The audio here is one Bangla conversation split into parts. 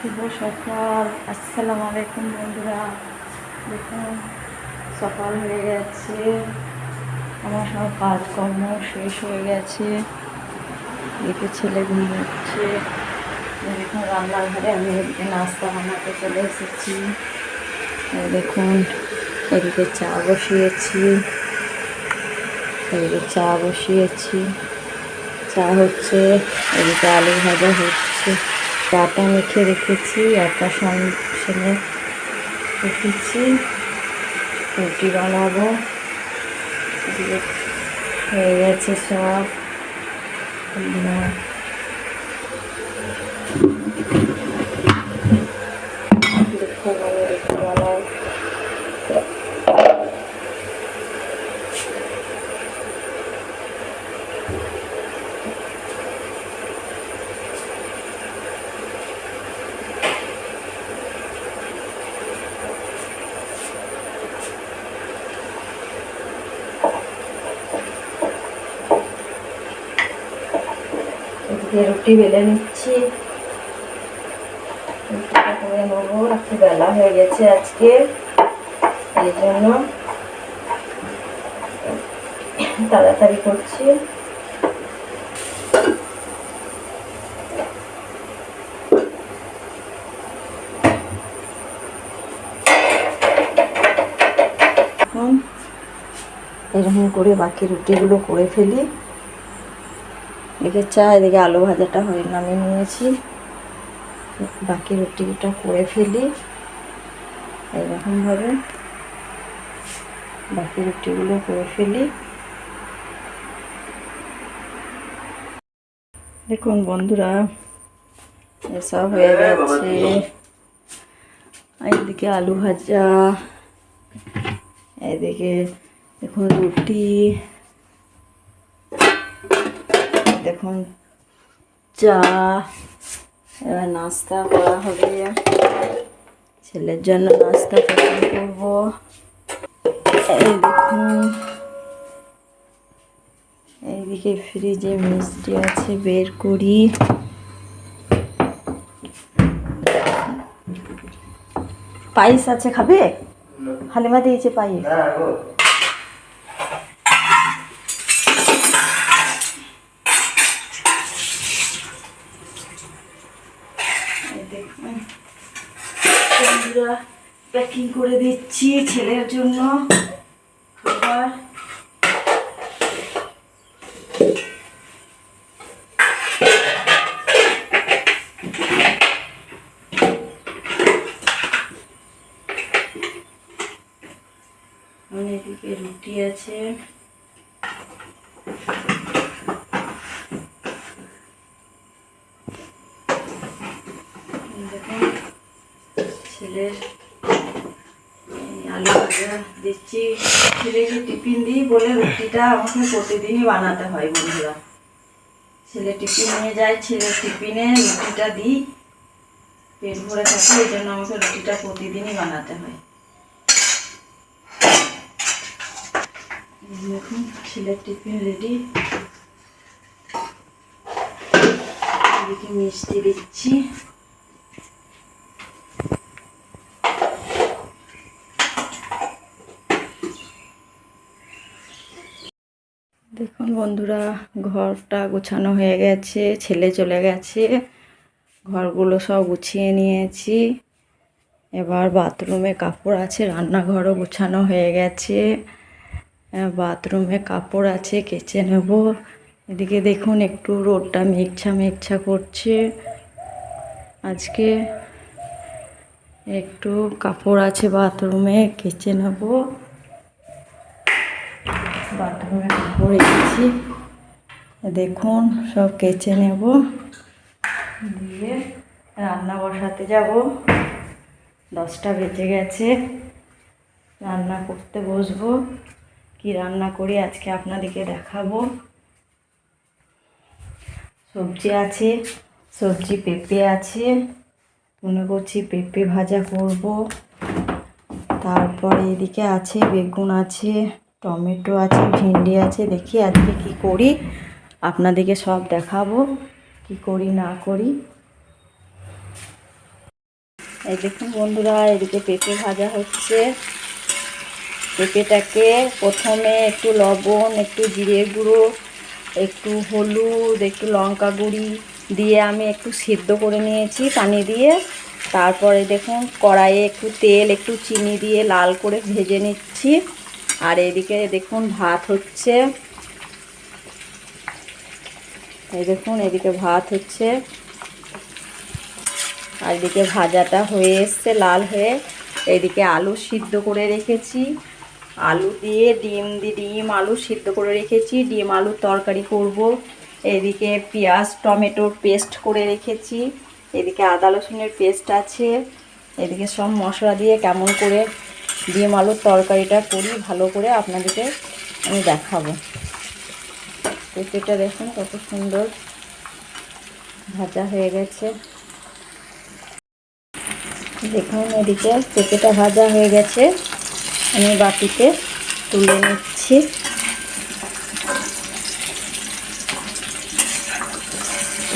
শুভ সকাল। আসসালামু আলাইকুম বন্ধুরা। দেখুন সকাল হয়ে গেছে, আমার সব কাজকর্ম শেষ হয়ে গেছে। এদিকে ছেলে ঘুমোচ্ছে, দেখুন রান্নাঘরে আমি এদিকে নাস্তা বানাতে চলে এসেছি। দেখুন এদিকে চা বসিয়েছি, চা হচ্ছে, এদিকে আলু ভাজা হচ্ছে, চাটা মেখে রেখেছি, একটা সামনে রেখেছি, রুটি বানাবো। হয়ে গেছে সব। দেখুন আমি রুটি বানাই। এদিকে রুটি বেলে নিচ্ছি, রুটিটা করে নেবো। একটু বেলা হয়ে গেছে আজকে, এই জন্য তাড়াতাড়ি করছি। এখন এরকম করে বাকি রুটিগুলো করে ফেলি। এদিকে চা, এদিকে আলু ভাজাটা হয়ে নামিয়ে নিয়েছি, বাকি রুটিটা করে ফেলি। এরকমভাবে বাকি রুটিগুলো করে ফেলি। দেখুন বন্ধুরা এসব হয়ে গেছে। এদিকে আলু ভাজা, এদিকে দেখুন রুটি, দেখুন চা। এবার নাস্তা করা হবে, ছেলের জন্য নাস্তা করবো। এই দেখুন এইদিকে ফ্রিজে মিষ্টি আছে, বের করি। পায়েস আছে, খাবে? হালিমা দিয়েছে পায়েস। দেখুন বন্ধুরা প্যাকিং করে দিচ্ছি ছেলের জন্য খাবার। এদিকে রুটি আছে, দেখুন ছেলের আলু ভাজা দিচ্ছি। ছেলেকে টিফিন দিই বলে রুটিটা আমাকে প্রতিদিনই বানাতে হয় বন্ধুরা। ছেলে টিফিন নিয়ে যায়, ছেলের টিফিনে রুটিটা দিই, পেট ভরে থাকে, এই জন্য আমাকে রুটিটা প্রতিদিনই বানাতে হয়। দেখুন ছেলের টিফিন রেডি। এদিকে মিষ্টি দিচ্ছি। দেখুন বন্ধুরা ঘরটা গোছানো হয়ে গেছে, ছেলে চলে গেছে, ঘরগুলো সব গুছিয়ে নিয়েছি। এবার বাথরুমে কাপড় আছে, রান্নাঘরও গোছানো হয়ে গেছে, বাথরুমে কাপড় আছে, কেচে নেব। এদিকে দেখুন একটু রোদটা মেঘছা করছে আজকে। একটু কাপড় আছে বাথরুমে, কেচে নেব। বাথরুমে কাপড় রেখেছি, দেখুন সব কেচে নেব, দিয়ে রান্না বসাতে যাব। 10টা বেজে গেছে, রান্না করতে বসবো। কি রান্না করি আজকে আপনাদেরকে দেখাবো। সবজি আছে, সবজি পেঁপে আছে, মনে করছি পেঁপে ভাজা করব। তারপরে এদিকে আছে বেগুন আছে, টমেটো আছে, ভিন্ডি আছে। দেখি আজকে কি করি, আপনাদেরকে সব দেখাবো কি করি না করি। এই দেখুন বন্ধুরা, এদিকে পেঁপে ভাজা হচ্ছে। পেঁপেটাকে প্রথমে একটু লবণ, একটু জিরে গুঁড়ো, একটু হলুদ, একটু লঙ্কা গুঁড়ি দিয়ে আমি একটু সিদ্ধ করে নিয়েছি পানি দিয়ে। তারপরে দেখুন কড়াইয়ে একটু তেল, একটু চিনি দিয়ে লাল করে ভেজে নিচ্ছি। আর এদিকে দেখুন ভাত হচ্ছে। এই দেখুন এদিকে ভাত হচ্ছে, আর এদিকে ভাজাটা হয়ে এসছে লাল হয়ে। এদিকে আলু সিদ্ধ করে রেখেছি, আলু দিয়ে ডিম আলু সিদ্ধ করে রেখেছি, ডিম আলুর তরকারি করব। এদিকে পেঁয়াজ টমেটোর পেস্ট করে রেখেছি, এদিকে আদা রসুনের পেস্ট আছে। এদিকে সব মশলা দিয়ে কেমন করে ডিম আলুর তরকারিটা করি ভালো করে আপনাদেরকে আমি দেখাবো। পেঁপেটা দেখুন কত সুন্দর ভাজা হয়ে গেছে। দেখুন এদিকে পেঁপেটা ভাজা হয়ে গেছে, আমি বাটিতে তুলে নিচ্ছি।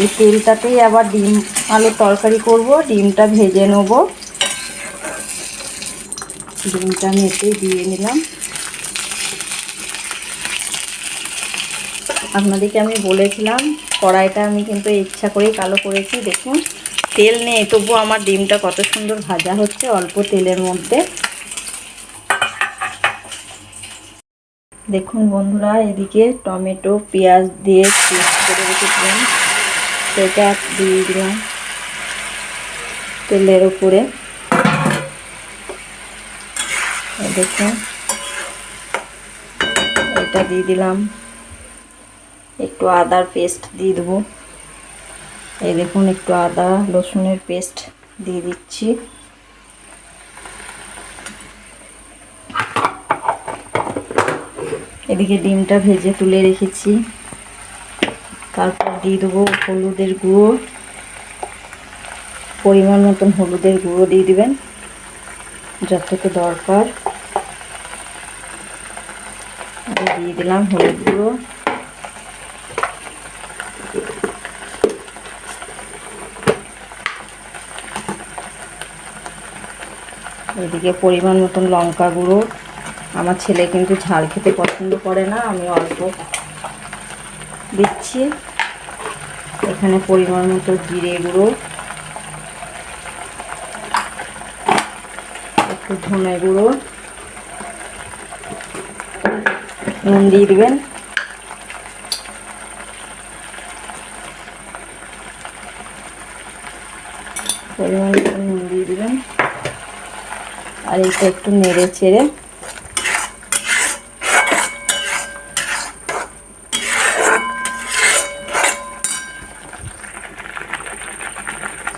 এই তেলটাতেই আবার ডিম আলুর তরকারি করব। ডিমটা ভেজে নেব, ডিমটা মেখে দিয়ে নিলাম। আপনাদেরকে আমি বলেছিলাম কড়াইটা আমি কিন্তু ইচ্ছা করেই কালো করেছি। দেখুন তেল নেই, তবু আমার ডিমটা কত সুন্দর ভাজা হচ্ছে অল্প তেলের মধ্যে। দেখুন বন্ধুরা, এদিকে টমেটো পেঁয়াজ দিয়ে পেস্ট করে রেখেছিলাম, সেটা দিয়ে দিলাম তেলের উপরে। দেখুন এটা দিয়ে দিলাম, একটু আদার পেস্ট দিয়ে দেবো। এই দেখুন একটু আদা রসুনের পেস্ট দিয়ে দিচ্ছি। এদিকে ডিমটা ভেজে তুলে রেখেছি, তারপর দিয়ে দেবো হলুদের গুঁড়ো, পরিমাণ মতন হলুদের গুঁড়ো দিয়ে দিবেন যতটুকু দরকার। দিয়ে দিলাম হলুদ গুঁড়ো। এদিকে পরিমাণ মতন লঙ্কা গুঁড়ো। আমার ছেলে কিন্তু ঝাল খেতে পছন্দ করে না, আমি অল্প দিচ্ছি। এখানে পরিমাণ মতো জিরে গুঁড়ো, একটু ধনে গুঁড়ো, নুন দিয়ে দেবেন। পরিমাণ মতো নুন দিয়ে দেবেন, আর এটা একটু নেড়ে চেড়ে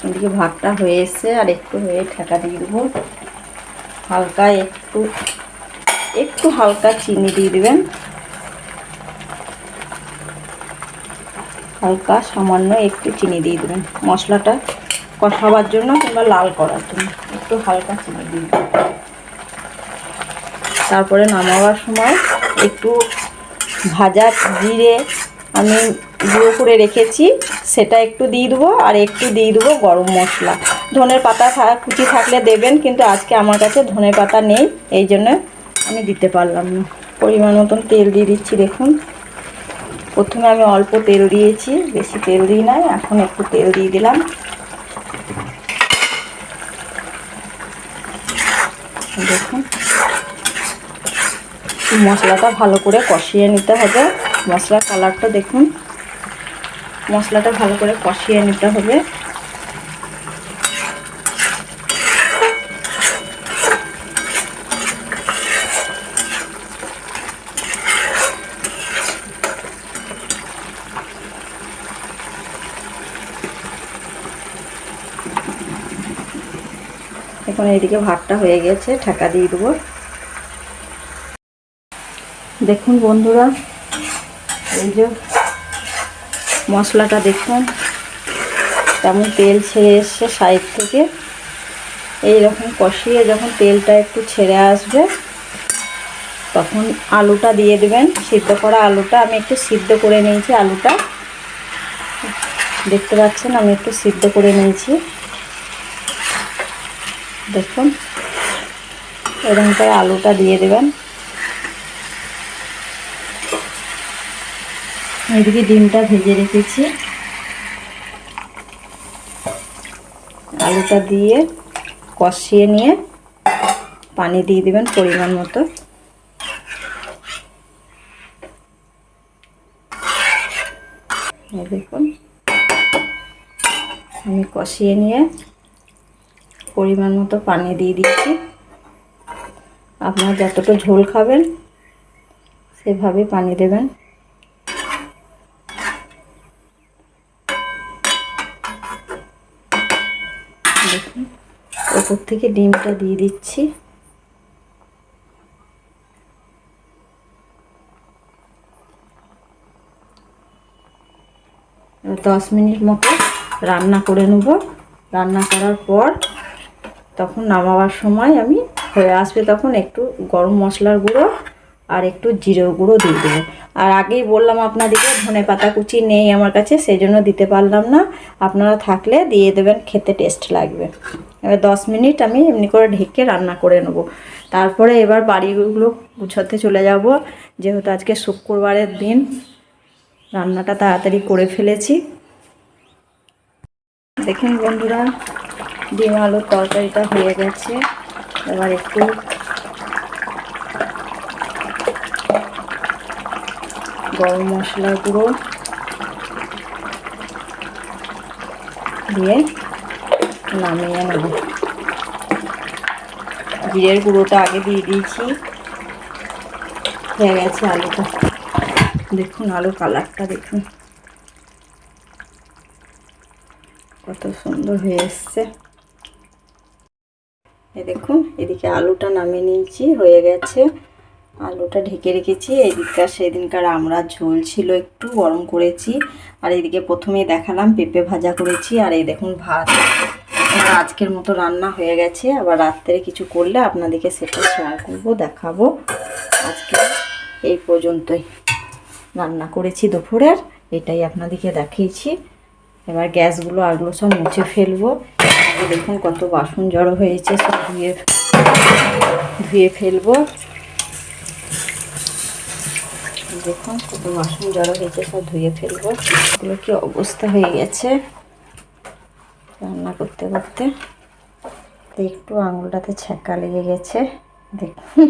এদিকে ভাতটা হয়ে এসছে, আর একটু হয়ে ঢাকা দিয়ে দেবো। হালকা একটু হালকা চিনি দিয়ে দেবেন, হালকা সামান্য একটু চিনি দিয়ে দেবেন মশলাটা কষাবার জন্য কিংবা লাল করার জন্য। একটু হালকা চিনি দিয়ে দেবেন। তারপরে নামাবার সময় একটু ভাজা জিরে আমি গুঁড়ো করে রেখেছি, সেটা একটু দিয়ে দেবো। আর একটু দিয়ে দেবো গরম মশলা। ধনের পাতা কুচি থাকলে দেবেন, কিন্তু আজকে আমার কাছে ধনের পাতা নেই, এই জন্য আমি দিতে পারলাম না। পরিমাণ মতন তেল দিয়ে দিচ্ছি। দেখুন প্রথমে আমি অল্প তেল দিয়েছি, বেশি তেল দিই নাই, এখন একটু তেল দিয়ে দিলাম। দেখুন মশলাটা ভালো করে কষিয়ে নিতে হবে। মশলার কালারটা দেখুন, মশলাটা ভালো করে কষিয়ে নিতে হবে। এখন এইদিকে ভাতটা হয়ে গেছে, ঢাকা দিয়ে দেবো। দেখুন বন্ধুরা, এই যে মশলাটা দেখুন তেমন তেল ছেড়ে এসছে সাইড থেকে। এই রকম কষিয়ে যখন তেলটা একটু ছেড়ে আসবে, তখন আলুটা দিয়ে দেবেন। সিদ্ধ করা আলুটা আমি একটু সিদ্ধ করে নিয়েছি। আলুটা দেখতে পাচ্ছেন আমি একটু সিদ্ধ করে নিয়েছি। দেখুন এরকম করে আলুটা দিয়ে দেবেন। এদিকে ডিমটা ভেজে রেখেছি, আলুটা দিয়ে কষিয়ে নিয়ে পানি দিয়ে দেবেন পরিমাণ মতো। দেখুন আমি কষিয়ে নিয়ে পরিমাণ মতো পানি দিয়ে দিচ্ছি। আপনারা যতটা ঝোল খাবেন সেভাবে পানি দেবেন। দেখুন ওপর থেকে ডিমটা দিয়ে দিচ্ছি। 10 মিনিট মতো রান্না করে নেব। রান্না করার পর তখন নামাবার সময় আমি হয়ে আসবে তখন একটু গরম মশলার গুঁড়ো আর একটু জিরের গুঁড়ো দিয়ে দেবো। আর আগেই বললাম আপনাদেরকে ধনে পাতা কুচি নেই আমার কাছে, সেই জন্য দিতে পারলাম না। আপনারা থাকলে দিয়ে দেবেন, খেতে টেস্ট লাগবে। এবার 10 মিনিট আমি এমনি করে ঢেকে রান্না করে নেব। তারপরে এবার বাড়িগুলো গুছাতে চলে যাব, যেহেতু আজকে শুক্রবারের দিন। রান্নাটা তাড়াতাড়ি করে ফেলেছি। দেখুন বন্ধুরা ডিম আলুর তরকারিটা হয়ে গেছে। এবার একটু গরম মশলার গুঁড়ো দিয়ে নামিয়ে নেব। জিরের গুঁড়োটা আগে দিয়ে দিয়েছি। হয়ে গেছে আলুটা। দেখুন আলুর কালারটা দেখুন কত সুন্দর হয়ে এসছে। এই দেখুন এদিকে আলুটা নামিয়ে নিয়েছি, হয়ে গেছে। আলুটা ঢেকে রেখেছি। এদিককার সেদিনকার আমরা ঝোল ছিল একটু গরম করেছি। আর এদিকে প্রথমেই দেখালাম পেঁপে ভাজা করেছি। আর এই দেখুন ভাত। আজকের মতো রান্না হয়ে গেছে। আবার রাত্রে কিছু করলে আপনাদেরকে সেটা শেয়ার করবো, দেখাবো। আজকে এই পর্যন্তই রান্না করেছি দুপুরের, এটাই আপনাদেরকে দেখিয়েছি। এবার গ্যাসগুলো আরগুলো সব মুছে ফেলবো। দেখুন কত বাসন জড়ো হয়েছে, সব ধুয়ে ফেলবো। দেখুন কত বাসন জড়ো হয়েছে, সব ধুয়ে ফেলবো। এগুলো কি অবস্থা হয়ে গেছে রান্না করতে করতে। একটু আঙুলটাতে ছ্যাঁকা লেগে গেছে। দেখুন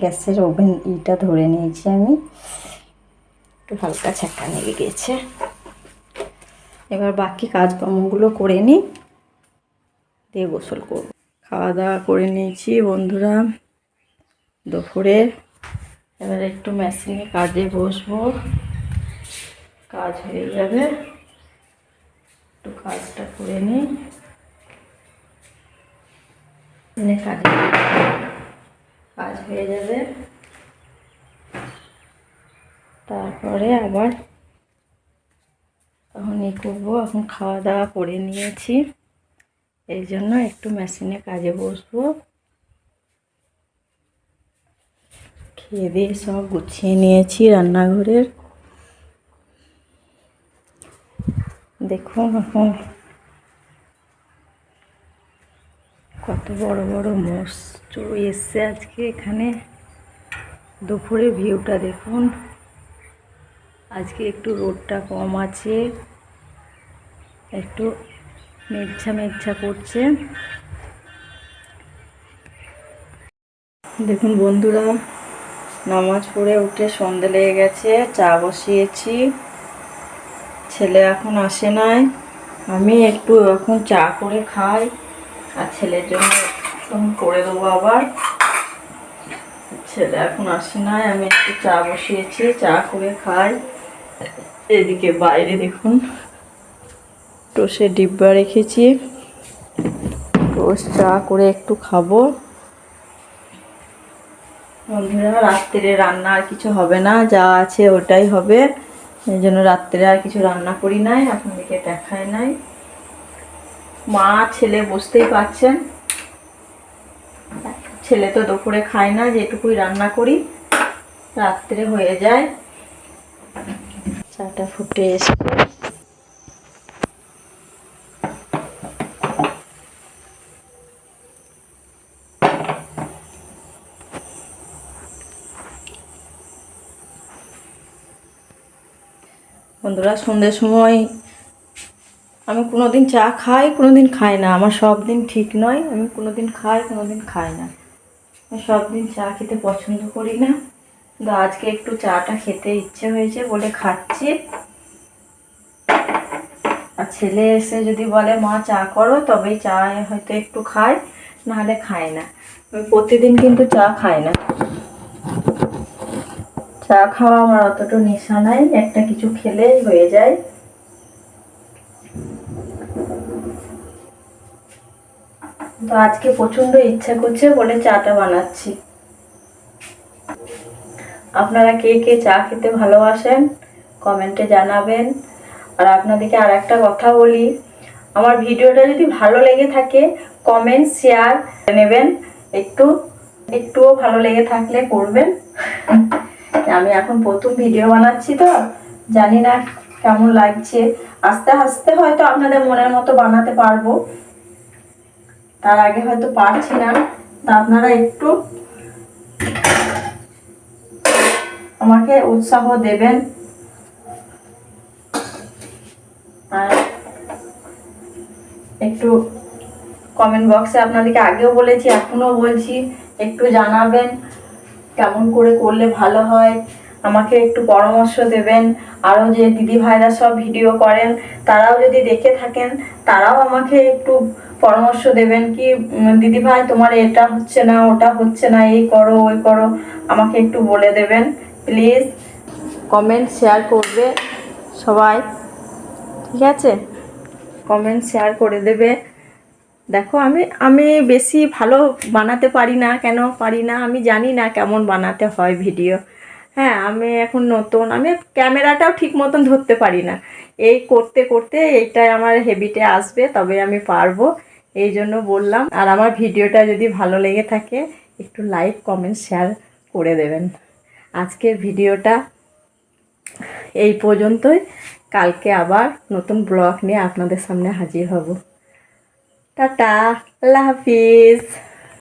গ্যাসের ওভেন ইটা ধরে নিয়েছি আমি, একটু হালকা ছ্যাঁকা লেগে গেছে। এবার বাকি কাজকর্মগুলো করে নিই, দিয়ে গোসল করব। খাওয়া দাওয়া করে নিয়েছি বন্ধুরা দুপুরে। এবার একটু মেশিনে কাজে বসবো, কাজ হয়ে যাবে। একটু কাজটা করে নিই, কাজ হয়ে যাবে। তারপরে আবার তখন করবো। এখন খাওয়া দাওয়া করে নিয়েছি, এই জন্য একটু মেশিনে কাজে বসবো। খেয়ে দিয়ে সব গুছিয়ে নিয়েছি রান্নাঘরের। দেখুন এখন কত বড় বড় মোষ এসছে আজকে এখানে। দুপুরে ভিউটা দেখুন। আজকে একটু রোদটা কম আছে, একটু মেঘঝা মেঘঝা করছে। দেখুন বন্ধুরা নামাজ পড়ে উঠে সন্ধে লেগে গেছে, চা বসিয়েছি। ছেলে এখন আসে নাই, আমি একটু এখন চা করে খাই। আর ছেলের জন্য তখন করে দেবো আবার। ছেলে এখন আসে নাই, আমি একটু চা বসিয়েছি, চা করে খাই। এদিকে বাইরে দেখুন টোস্টে ডিব্বা রেখেছি, টোস্ট চা করে একটু খাবো। বন্ধুরা রাত্রে রান্না আর কিছু হবে না, যা আছে ওটাই হবে। এই জন্য রাত্রে আর কিছু রান্না করি নাই, আপনাদেরকে দেখায় নাই। মা ছেলে বুঝতেই পারছেন, ছেলে তো দুপুরে খায় না, যেটুকুই রান্না করি রাত্রে হয়ে যায়। চাটা ফুটে এসে বন্ধুরা, সন্ধ্যের সময় আমি কোনো দিন চা খাই, কোনো দিন খাই না। আমার সব দিন ঠিক নয়, আমি কোনো দিন খাই, কোনো দিন খাই না। আমি সব দিন চা খেতে পছন্দ করি না, কিন্তু আজকে একটু চাটা খেতে ইচ্ছে হয়েছে বলে খাচ্ছি। আর ছেলে এসে যদি বলে মা চা করো, তবেই চা হয়তো একটু খাই, নাহলে খায় না। আমি প্রতিদিন কিন্তু চা খাই না। চা খাওয়া আমার অতটা নেশা নাই, একটা কিছু খেলেই হয়ে যায়। তো আজকে প্রচন্ড ইচ্ছা করছে বলে চাটা বানাচ্ছি। আপনারা কে কে চা খেতে ভালোবাসেন কমেন্টে জানাবেন। আর আপনাদেরকে আর একটা কথা বলি, আমার ভিডিওটা যদি ভালো লেগে থাকে কমেন্ট শেয়ার নেবেন, একটুও ভালো লেগে থাকলে করবেন। আমি এখন প্রথম ভিডিও বানাচ্ছি, তো জানি না কেমন লাগছে। আস্তে আস্তে হয়তো আপনাদের মনের মতো বানাতে পারবো, তার আগে হয়তো পারছি না। তা আপনারা একটু আমাকে উৎসাহ দেবেন। আর একটু কমেন্ট বক্সে আপনাদেরকে আগেও বলেছি, এখনও বলছি, একটু জানাবেন কেমন করে করলে ভালো হয়। আমাকে একটু পরামর্শ দেবেন। আরও যে দিদি ভাইরা সব ভিডিও করেন, তারাও যদি দেখে থাকেন, তারাও আমাকে একটু পরামর্শ দেবেন কি দিদি ভাই তোমার এটা হচ্ছে না, ওটা হচ্ছে না, এই করো ওই করো, আমাকে একটু বলে দেবেন প্লিজ। কমেন্ট শেয়ার করবে সবাই, ঠিক আছে? কমেন্ট শেয়ার করে দেবে। দেখো আমি বেশি ভালো বানাতে পারি না, কেন পারি না আমি জানি না কেমন বানাতে হয় ভিডিও। হ্যাঁ, আমি এখন নতুন, আমি ক্যামেরাটাও ঠিক মতন ধরতে পারি না। এই করতে করতে এইটাই আমার হেবিটে আসবে, তবে আমি পারবো। এই জন্য বললাম। আর আমার ভিডিওটা যদি ভালো লেগে থাকে একটু লাইক কমেন্ট শেয়ার করে দেবেন। আজকের ভিডিওটা এই পর্যন্তই। কালকে আবার নতুন ব্লগ নিয়ে আপনাদের সামনে হাজির হব। টাটা, আল্লাহ হাফিজ।